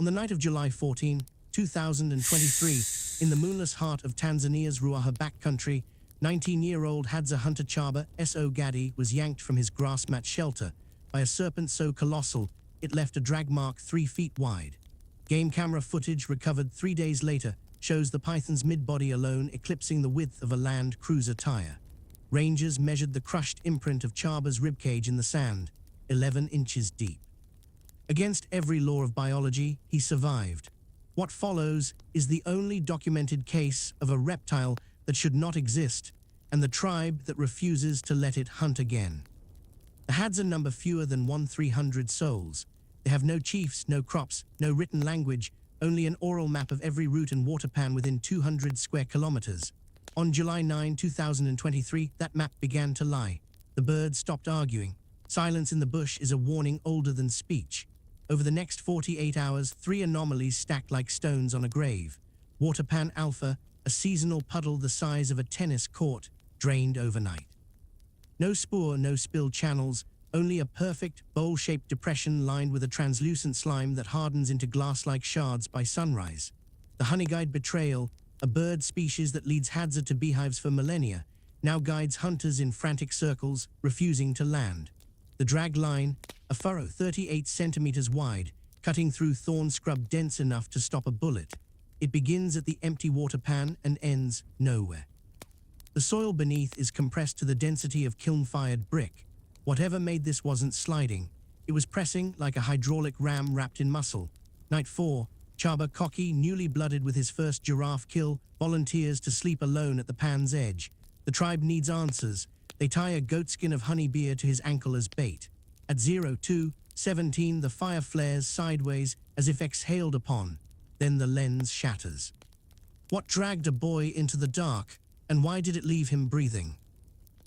On the night of July 14, 2023, in the moonless heart of Tanzania's Ruaha backcountry, 19-year-old Hadza hunter Chaba S.O. Gadi was yanked from his grass-mat shelter by a serpent so colossal it left a drag mark 3 feet wide. Game camera footage recovered 3 days later shows the python's mid-body alone eclipsing the width of a Land Cruiser tire. Rangers measured the crushed imprint of Chaba's ribcage in the sand, 11 inches deep. Against every law of biology, he survived. What follows is the only documented case of a reptile that should not exist, and the tribe that refuses to let it hunt again. The Hadza number fewer than 1/300 souls. They have no chiefs, no crops, no written language, only an oral map of every route and water pan within 200 square kilometers. On July 9, 2023, that map began to lie. The birds stopped arguing. Silence in the bush is a warning older than speech. Over the next 48 hours, 3 anomalies stacked like stones on a grave. Water pan Alpha, a seasonal puddle the size of a tennis court, drained overnight. No spoor, no spilled channels, only a perfect, bowl-shaped depression lined with a translucent slime that hardens into glass-like shards by sunrise. The honeyguide betrayal, a bird species that leads Hadza to beehives for millennia, now guides hunters in frantic circles, refusing to land. The drag line, a furrow 38 centimeters wide, cutting through thorn scrub dense enough to stop a bullet. It begins at the empty water pan and ends nowhere. The soil beneath is compressed to the density of kiln-fired brick. Whatever made this wasn't sliding. It was pressing like a hydraulic ram wrapped in muscle. Night 4, Chaba, cocky, newly blooded with his first giraffe kill, volunteers to sleep alone at the pan's edge. The tribe needs answers. They tie a goatskin of honey beer to his ankle as bait. At 02:17, the fire flares sideways as if exhaled upon. Then the lens shatters. What dragged a boy into the dark, and why did it leave him breathing?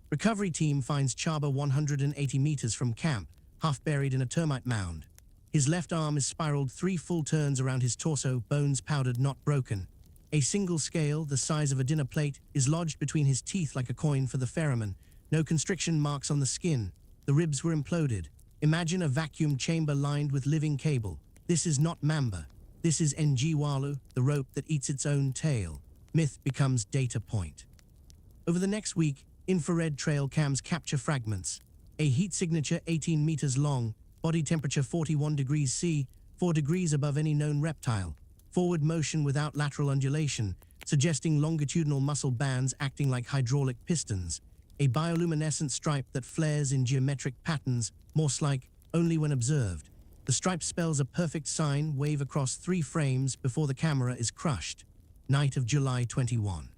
Recovery team finds Chaba 180 meters from camp, half buried in a termite mound. His left arm is spiraled 3 full turns around his torso, bones powdered, not broken. A single scale, the size of a dinner plate, is lodged between his teeth like a coin for the ferryman. No constriction marks on the skin. The ribs were imploded. Imagine a vacuum chamber lined with living cable. This is not mamba. This is Njiwalu, the rope that eats its own tail. Myth becomes data point. Over the next week, infrared trail cams capture fragments. A heat signature 18 meters long, body temperature 41 degrees C, 4 degrees above any known reptile. Forward motion without lateral undulation, suggesting longitudinal muscle bands acting like hydraulic pistons. A bioluminescent stripe that flares in geometric patterns, Morse-like, only when observed. The stripe spells a perfect sine wave across 3 frames before the camera is crushed. Night of July 21.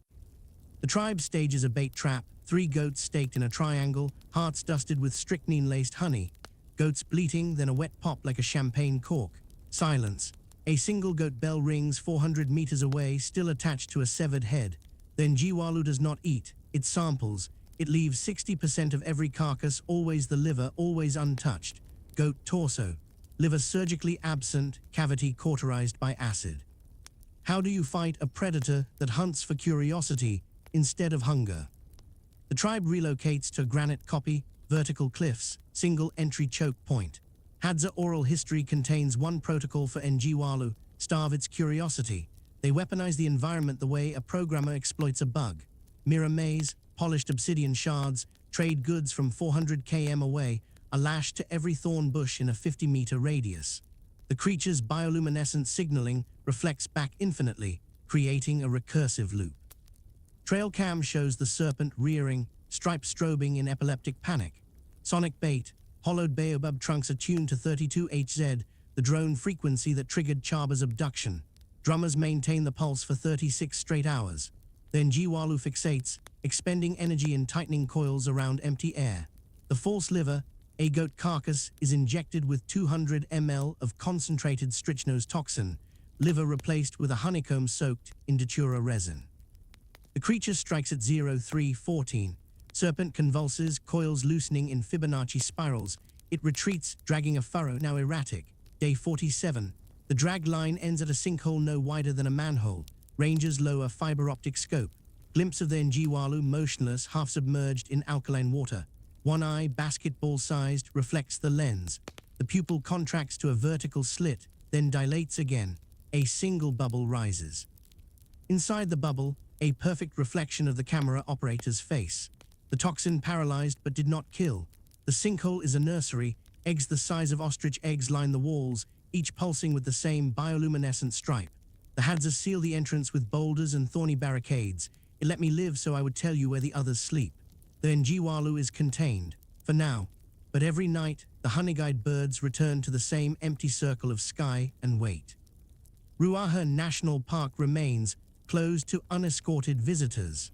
The tribe stages a bait trap, 3 goats staked in a triangle, hearts dusted with strychnine-laced honey. Goats bleating, then a wet pop like a champagne cork. Silence. A single goat bell rings 400 meters away, still attached to a severed head. Then Njiwalu does not eat, it samples. It leaves 60% of every carcass, always the liver, always untouched. Goat torso. Liver surgically absent, cavity cauterized by acid. How do you fight a predator that hunts for curiosity instead of hunger? The tribe relocates to granite copy, vertical cliffs, single entry choke point. Hadza oral history contains one protocol for Njiwalu: starve its curiosity. They weaponize the environment the way a programmer exploits a bug. Mirror maze, polished obsidian shards, trade goods from 400 km away, are lashed to every thorn bush in a 50-meter radius. The creature's bioluminescent signaling reflects back infinitely, creating a recursive loop. Trail cam shows the serpent rearing, stripes strobing in epileptic panic. Sonic bait, hollowed baobab trunks attuned to 32 Hz, the drone frequency that triggered Chaba's abduction. Drummers maintain the pulse for 36 straight hours. Then Njiwalu fixates, expending energy in tightening coils around empty air. The false liver, a goat carcass, is injected with 200 ml of concentrated strychnose toxin, liver replaced with a honeycomb soaked in datura resin. The creature strikes at 03:14. Serpent convulses, coils loosening in Fibonacci spirals. It retreats, dragging a furrow, now erratic. Day 47. The drag line ends at a sinkhole no wider than a manhole. Rangers lower fiber optic scope. Glimpse of their Njiwalu motionless, half submerged in alkaline water. One eye, basketball-sized, reflects the lens. The pupil contracts to a vertical slit, then dilates again. A single bubble rises. Inside the bubble, a perfect reflection of the camera operator's face. The toxin paralyzed but did not kill. The sinkhole is a nursery. Eggs the size of ostrich eggs line the walls, each pulsing with the same bioluminescent stripe. The Hadza seal the entrance with boulders and thorny barricades. It let me live so I would tell you where the others sleep. The Njiwalu is contained, for now. But every night, the honeyguide birds return to the same empty circle of sky and wait. Ruaha National Park remains closed to unescorted visitors.